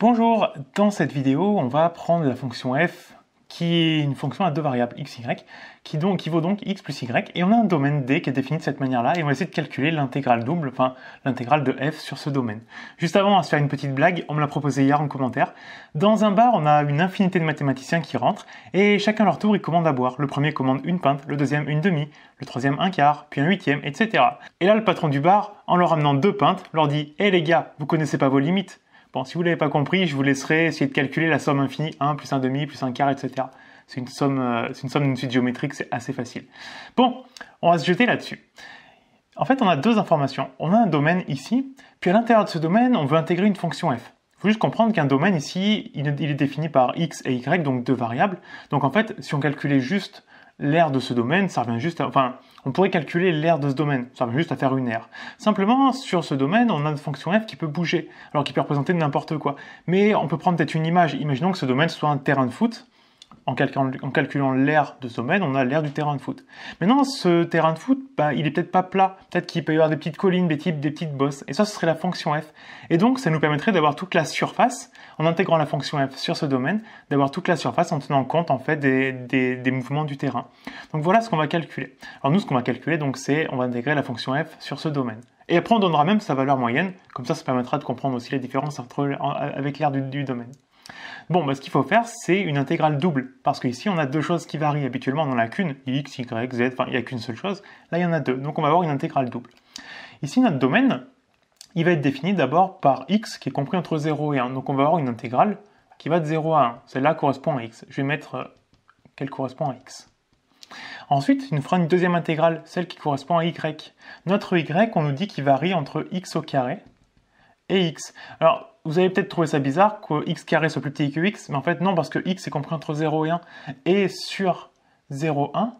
Bonjour, dans cette vidéo, on va prendre la fonction f qui est une fonction à deux variables x, y, qui vaut donc x plus y, et on a un domaine D qui est défini de cette manière-là, et on va essayer de calculer l'intégrale double, enfin l'intégrale de f sur ce domaine. Juste avant, on va se faire une petite blague, on me l'a proposé hier en commentaire. Dans un bar, on a une infinité de mathématiciens qui rentrent, et chacun leur tour, ils commandent à boire. Le premier commande une pinte, le deuxième une demi, le troisième un quart, puis un huitième, etc. Et là, le patron du bar, en leur amenant deux pintes, leur dit « Hé les gars, vous connaissez pas vos limites ?» Bon, si vous ne l'avez pas compris, je vous laisserai essayer de calculer la somme infinie, 1 plus 1 demi plus 1 quart, etc. C'est une somme d'une suite géométrique, c'est assez facile. Bon, on va se jeter là-dessus. En fait, on a deux informations. On a un domaine ici, puis à l'intérieur de ce domaine, on veut intégrer une fonction f. Il faut juste comprendre qu'un domaine ici, il est défini par x et y, donc deux variables. Donc en fait, si on calculait juste l'aire de ce domaine, ça revient juste à... Enfin, on pourrait calculer l'aire de ce domaine, ça revient juste à faire une aire. Simplement, sur ce domaine, on a une fonction f qui peut bouger, alors qui peut représenter n'importe quoi. Mais on peut prendre peut-être une image. Imaginons que ce domaine soit un terrain de foot. En calculant l'aire de ce domaine, on a l'aire du terrain de foot. Maintenant, ce terrain de foot, il est peut-être pas plat. Peut-être qu'il peut y avoir des petites collines, des petites bosses. Et ça, ce serait la fonction f. Et donc, ça nous permettrait d'avoir toute la surface, en intégrant la fonction f sur ce domaine, d'avoir toute la surface en tenant compte, en fait, des mouvements du terrain. Donc voilà ce qu'on va calculer. Alors nous, ce qu'on va calculer, donc, c'est, on va intégrer la fonction f sur ce domaine. Et après, on donnera même sa valeur moyenne. Comme ça permettra de comprendre aussi les différences avec l'aire du domaine. Bon, ce qu'il faut faire, c'est une intégrale double, parce qu'ici, on a deux choses qui varient. Habituellement, on n'en a qu'une, x, y, z, enfin, il n'y a qu'une seule chose. Là, il y en a deux, donc on va avoir une intégrale double. Ici, notre domaine, il va être défini d'abord par x, qui est compris entre 0 et 1. Donc on va avoir une intégrale qui va de 0 à 1. Celle-là correspond à x. Je vais mettre qu'elle correspond à x. Ensuite, il nous fera une deuxième intégrale, celle qui correspond à y. Notre y, on nous dit qu'il varie entre x au carré et x. Alors, vous allez peut-être trouver ça bizarre que x carré soit plus petit que x, mais en fait non, parce que x est compris entre 0 et 1. Et sur 0, 1,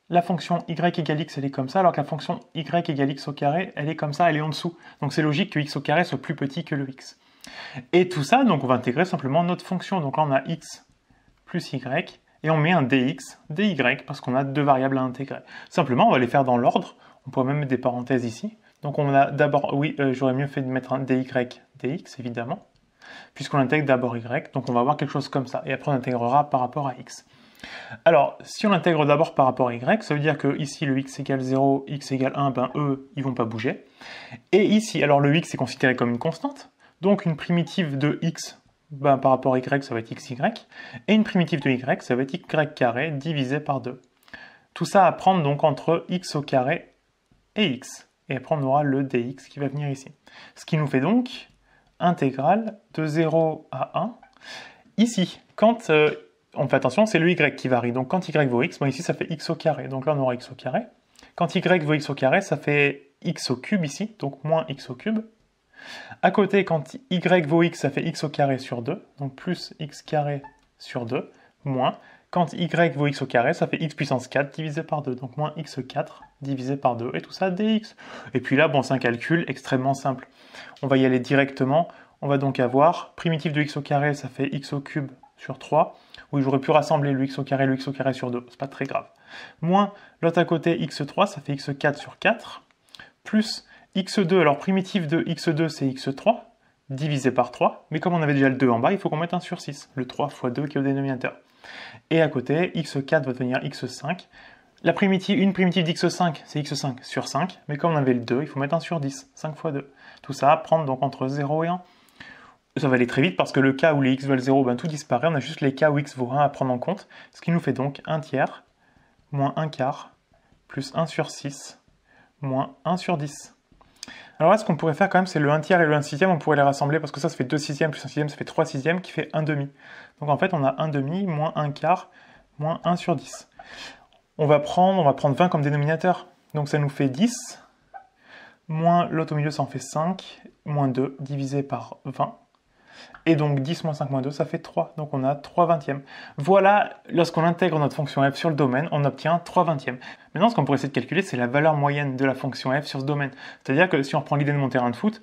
la fonction y égale x, elle est comme ça, alors que la fonction y égale x au carré, elle est comme ça, elle est en dessous. Donc c'est logique que x au carré soit plus petit que le x. Et tout ça, donc on va intégrer simplement notre fonction. Donc là on a x plus y, et on met un dx, dy, parce qu'on a deux variables à intégrer. Simplement, on va les faire dans l'ordre. On pourrait même mettre des parenthèses ici. Donc on a d'abord, oui, j'aurais mieux fait de mettre un dy, dx, évidemment, puisqu'on intègre d'abord y, donc on va avoir quelque chose comme ça, et après on intégrera par rapport à x. Alors, si on intègre d'abord par rapport à y, ça veut dire que ici le x égale 0, x égale 1, eux, ils vont pas bouger. Et ici, alors le x est considéré comme une constante, donc une primitive de x, par rapport à y, ça va être xy, et une primitive de y, ça va être y carré divisé par 2. Tout ça à prendre donc entre x au carré et x. Et après, on aura le dx qui va venir ici. Ce qui nous fait donc intégrale de 0 à 1. Ici, quand on fait attention, c'est le y qui varie. Donc quand y vaut x, ici ça fait x au carré. Donc là, on aura x au carré. Quand y vaut x au carré, ça fait x au cube ici, donc moins x au cube. À côté, quand y vaut x, ça fait x au carré sur 2, donc plus x carré sur 2, moins. Quand y vaut x au carré, ça fait x puissance 4 divisé par 2, donc moins x4 divisé par 2, et tout ça dx. Et puis là, bon, c'est un calcul extrêmement simple. On va y aller directement. On va donc avoir primitif de x au carré, ça fait x au cube sur 3. Oui, j'aurais pu rassembler le x au carré sur 2, c'est pas très grave. Moins l'autre à côté, x3, ça fait x4 sur 4. Plus x2, alors primitif de x2, c'est x3, divisé par 3. Mais comme on avait déjà le 2 en bas, il faut qu'on mette 1 sur 6, le 3 fois 2 qui est au dénominateur. Et à côté, x4 va devenir x5. Une primitive d'x5, c'est x5 sur 5, mais comme on avait le 2, il faut mettre 1 sur 10, 5 fois 2. Tout ça à prendre donc entre 0 et 1. Ça va aller très vite parce que le cas où les x valent 0, tout disparaît, on a juste les cas où x vaut 1 à prendre en compte, ce qui nous fait donc 1 tiers, moins 1 quart, plus 1 sur 6, moins 1 sur 10. Alors là, ce qu'on pourrait faire quand même, c'est le 1 tiers et le 1 sixième, on pourrait les rassembler parce que ça fait 2 sixièmes plus 1 sixième, ça fait 3 sixièmes qui fait 1 demi. Donc en fait, on a 1 demi moins 1 quart moins 1 sur 10. On va prendre 20 comme dénominateur. Donc ça nous fait 10, moins l'autre au milieu, ça en fait 5, moins 2 divisé par 20. Et donc 10 moins 5 moins 2, ça fait 3. Donc on a 3 vingtièmes. Voilà, lorsqu'on intègre notre fonction f sur le domaine, on obtient 3 vingtièmes. Maintenant, ce qu'on pourrait essayer de calculer, c'est la valeur moyenne de la fonction f sur ce domaine. C'est-à-dire que si on reprend l'idée de mon terrain de foot,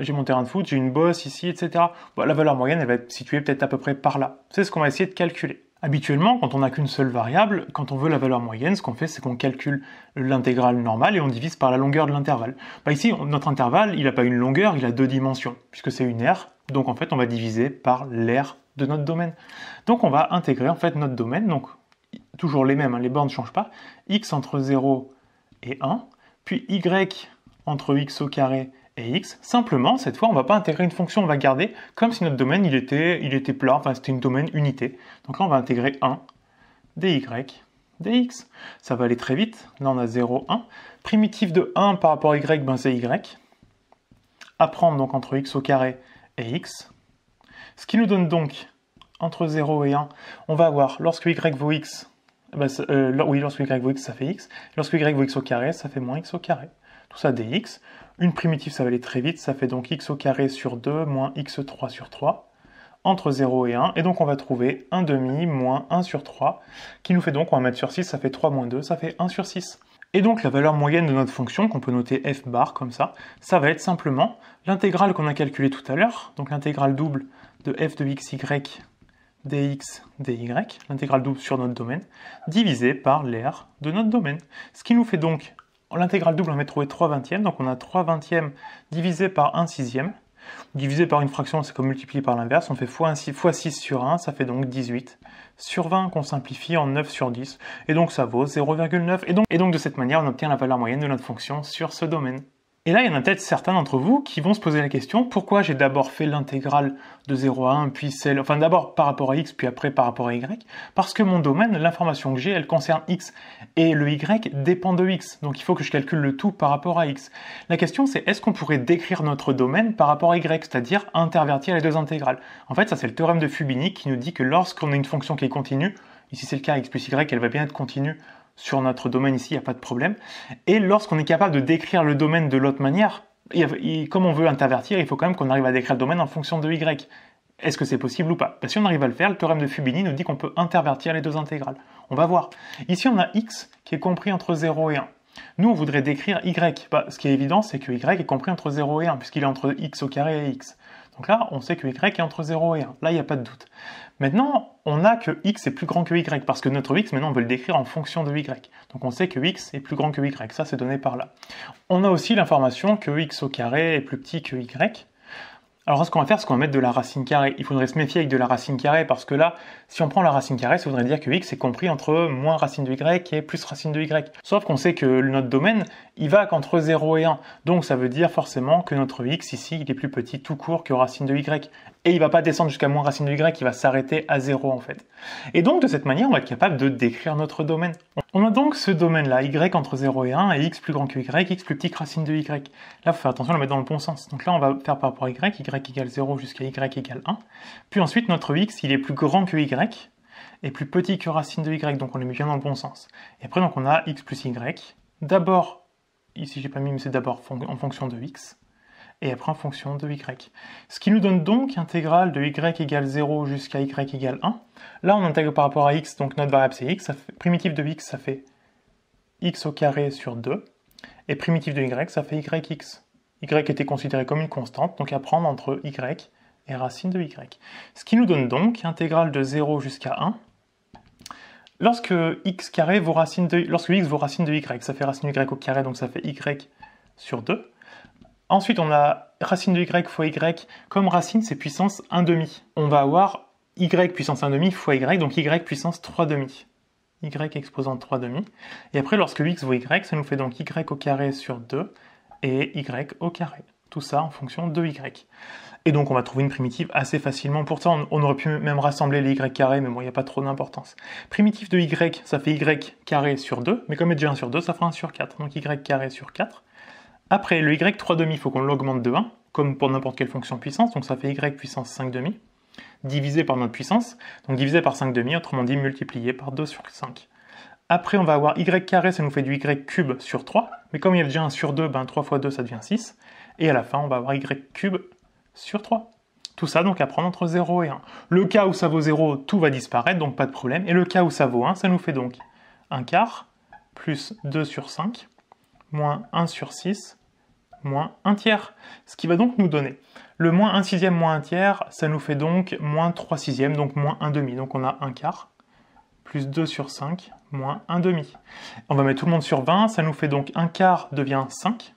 j'ai mon terrain de foot, j'ai une bosse ici, etc. La valeur moyenne, elle va être située peut-être à peu près par là. C'est ce qu'on va essayer de calculer. Habituellement, quand on n'a qu'une seule variable, quand on veut la valeur moyenne, ce qu'on fait, c'est qu'on calcule l'intégrale normale et on divise par la longueur de l'intervalle. Ici, notre intervalle, il n'a pas une longueur, il a deux dimensions, puisque c'est une aire. Donc en fait, on va diviser par l'aire de notre domaine. Donc on va intégrer en fait notre domaine, donc toujours les mêmes, hein, les bornes ne changent pas, x entre 0 et 1, puis y entre x au carré et x. Simplement, cette fois, on ne va pas intégrer une fonction, on va garder comme si notre domaine il était plat, enfin c'était une domaine unité. Donc là, on va intégrer 1 dy dx. Ça va aller très vite. Là, on a 0, 1. Primitif de 1 par rapport à y, ben c'est y. À prendre donc entre x au carré et x. Ce qui nous donne donc entre 0 et 1, on va avoir lorsque y vaut x, ben, oui, lorsque y vaut x, ça fait x. Lorsque y vaut x au carré, ça fait moins x au carré. Tout ça dx. Une primitive, ça va aller très vite. Ça fait donc x au carré sur 2 moins x3 sur 3. Entre 0 et 1, et donc on va trouver 1 demi moins 1 sur 3, qui nous fait donc, on va mettre sur 6, ça fait 3 moins 2, ça fait 1 sur 6. Et donc la valeur moyenne de notre fonction, qu'on peut noter f bar comme ça va être simplement l'intégrale qu'on a calculée tout à l'heure, donc l'intégrale double de f de xy dx dy, l'intégrale double sur notre domaine, divisé par l'aire de notre domaine. Ce qui nous fait donc, l'intégrale double, on va trouver 3 vingtièmes, donc on a 3 vingtièmes divisé par 1 sixième. Divisé par une fraction, c'est comme multiplier par l'inverse. On fait fois 6 sur 1, ça fait donc 18 sur 20 qu'on simplifie en 9 sur 10. Et donc ça vaut 0,9. Et donc de cette manière, on obtient la valeur moyenne de notre fonction sur ce domaine. Et là, il y en a peut-être certains d'entre vous qui vont se poser la question, pourquoi j'ai d'abord fait l'intégrale de 0 à 1, puis celle, enfin d'abord par rapport à x, puis après par rapport à y? Parce que mon domaine, l'information que j'ai, elle concerne x, et le y dépend de x, donc il faut que je calcule le tout par rapport à x. La question c'est, est-ce qu'on pourrait décrire notre domaine par rapport à y, c'est-à-dire intervertir les deux intégrales? En fait, ça c'est le théorème de Fubini qui nous dit que lorsqu'on a une fonction qui est continue, ici c'est le cas, x plus y, elle va bien être continue, sur notre domaine ici, il n'y a pas de problème. Et lorsqu'on est capable de décrire le domaine de l'autre manière, comme on veut intervertir, il faut quand même qu'on arrive à décrire le domaine en fonction de y. Est-ce que c'est possible ou pas? Si on arrive à le faire, le théorème de Fubini nous dit qu'on peut intervertir les deux intégrales. On va voir. Ici, on a x qui est compris entre 0 et 1. Nous, on voudrait décrire y. Ce qui est évident, c'est que y est compris entre 0 et 1, puisqu'il est entre x au carré et x. Donc là, on sait que y est entre 0 et 1. Là, il n'y a pas de doute. Maintenant, on a que x est plus grand que y, parce que notre x, maintenant, on veut le décrire en fonction de y. Donc on sait que x est plus grand que y, ça c'est donné par là. On a aussi l'information que x au carré est plus petit que y. Alors ce qu'on va faire, c'est qu'on va mettre de la racine carrée. Il faudrait se méfier avec de la racine carrée, parce que là, si on prend la racine carrée, ça voudrait dire que x est compris entre moins racine de y et plus racine de y. Sauf qu'on sait que notre domaine, il va qu'entre 0 et 1. Donc ça veut dire forcément que notre x ici, il est plus petit tout court que racine de y. Et il ne va pas descendre jusqu'à moins racine de y, il va s'arrêter à 0 en fait. Et donc de cette manière, on va être capable de décrire notre domaine. On a donc ce domaine-là, y entre 0 et 1, et x plus grand que y, x plus petit que racine de y. Là, il faut faire attention à le mettre dans le bon sens. Donc là, on va faire par rapport à y égale 0 jusqu'à y égale 1. Puis ensuite, notre x, il est plus grand que y, et plus petit que racine de y, donc on le met bien dans le bon sens. Et après, donc on a x plus y, d'abord, ici j'ai pas mis, mais c'est d'abord en fonction de x, et après en fonction de y. Ce qui nous donne donc intégrale de y égale 0 jusqu'à y égale 1. Là, on intègre par rapport à x, donc notre variable c'est x, primitif de x, ça fait x au carré sur 2, et primitif de y, ça fait yx. Y était considéré comme une constante, donc à prendre entre y et racine de y. Ce qui nous donne donc intégrale de 0 jusqu'à 1. Lorsque x vaut racine de y, ça fait racine de y au carré, donc ça fait y sur 2. Ensuite, on a racine de y fois y, comme racine, c'est puissance 1 demi. On va avoir y puissance 1 demi fois y, donc y puissance 3 demi. Y exposant 3 demi. Et après, lorsque x vaut y, ça nous fait donc y au carré sur 2 et y au carré. Tout ça en fonction de y. Et donc, on va trouver une primitive assez facilement. Pourtant, on aurait pu même rassembler les y carrés, mais bon, il n'y a pas trop d'importance. Primitif de y, ça fait y carré sur 2, mais comme il y a déjà 1 sur 2, ça fera 1 sur 4. Donc y carré sur 4. Après, le y 3 demi, il faut qu'on l'augmente de 1, comme pour n'importe quelle fonction puissance, donc ça fait y puissance 5 demi, divisé par notre puissance, donc divisé par 5 demi, autrement dit multiplié par 2 sur 5. Après, on va avoir y carré, ça nous fait du y cube sur 3, mais comme il y a déjà 1 sur 2, 3 fois 2, ça devient 6, et à la fin, on va avoir y cube sur 3. Tout ça, donc, à prendre entre 0 et 1. Le cas où ça vaut 0, tout va disparaître, donc pas de problème, et le cas où ça vaut 1, ça nous fait donc 1 quart, plus 2 sur 5, moins 1 sur 6, moins 1 tiers, ce qui va donc nous donner le moins 1 sixième moins 1 tiers, ça nous fait donc moins 3 sixièmes, donc moins 1 demi, donc on a 1 quart, plus 2 sur 5, moins 1 demi. On va mettre tout le monde sur 20, ça nous fait donc 1 quart devient 5,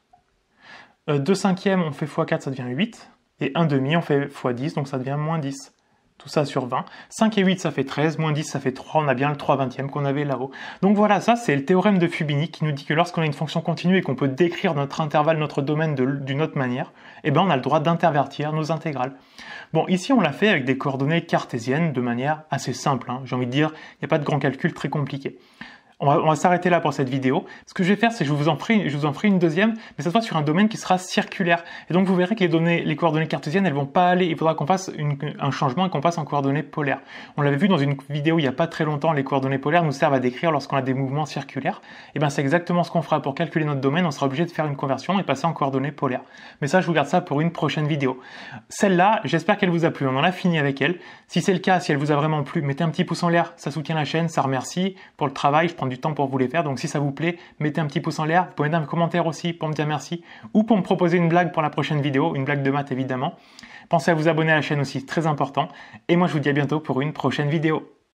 2 cinquièmes, on fait x4, ça devient 8, Et 1/2, on fait x10, donc ça devient moins 10. Tout ça sur 20. 5 et 8, ça fait 13. Moins 10, ça fait 3. On a bien le 3/20 qu'on avait là-haut. Donc voilà, ça c'est le théorème de Fubini qui nous dit que lorsqu'on a une fonction continue et qu'on peut décrire notre intervalle, notre domaine d'une autre manière, eh ben on a le droit d'intervertir nos intégrales. Bon, ici on l'a fait avec des coordonnées cartésiennes de manière assez simple. J'ai envie de dire, il n'y a pas de grand calcul très compliqué. On va s'arrêter là pour cette vidéo. Ce que je vais faire, c'est que je vous en ferai une deuxième, mais cette fois sur un domaine qui sera circulaire. Et donc vous verrez que les coordonnées cartésiennes, elles vont pas aller. Il faudra qu'on fasse un changement et qu'on passe en coordonnées polaires. On l'avait vu dans une vidéo il n'y a pas très longtemps, les coordonnées polaires nous servent à décrire lorsqu'on a des mouvements circulaires. Et bien c'est exactement ce qu'on fera pour calculer notre domaine. On sera obligé de faire une conversion et passer en coordonnées polaires. Mais ça, je vous garde ça pour une prochaine vidéo. Celle-là, j'espère qu'elle vous a plu. On en a fini avec elle. Si c'est le cas, si elle vous a vraiment plu, mettez un petit pouce en l'air. Ça soutient la chaîne, ça remercie pour le travail. Je prends du temps pour vous les faire, donc si ça vous plaît, mettez un petit pouce en l'air, vous pouvez mettre un commentaire aussi pour me dire merci, ou pour me proposer une blague pour la prochaine vidéo, une blague de maths évidemment. Pensez à vous abonner à la chaîne aussi, c'est très important, et moi je vous dis à bientôt pour une prochaine vidéo.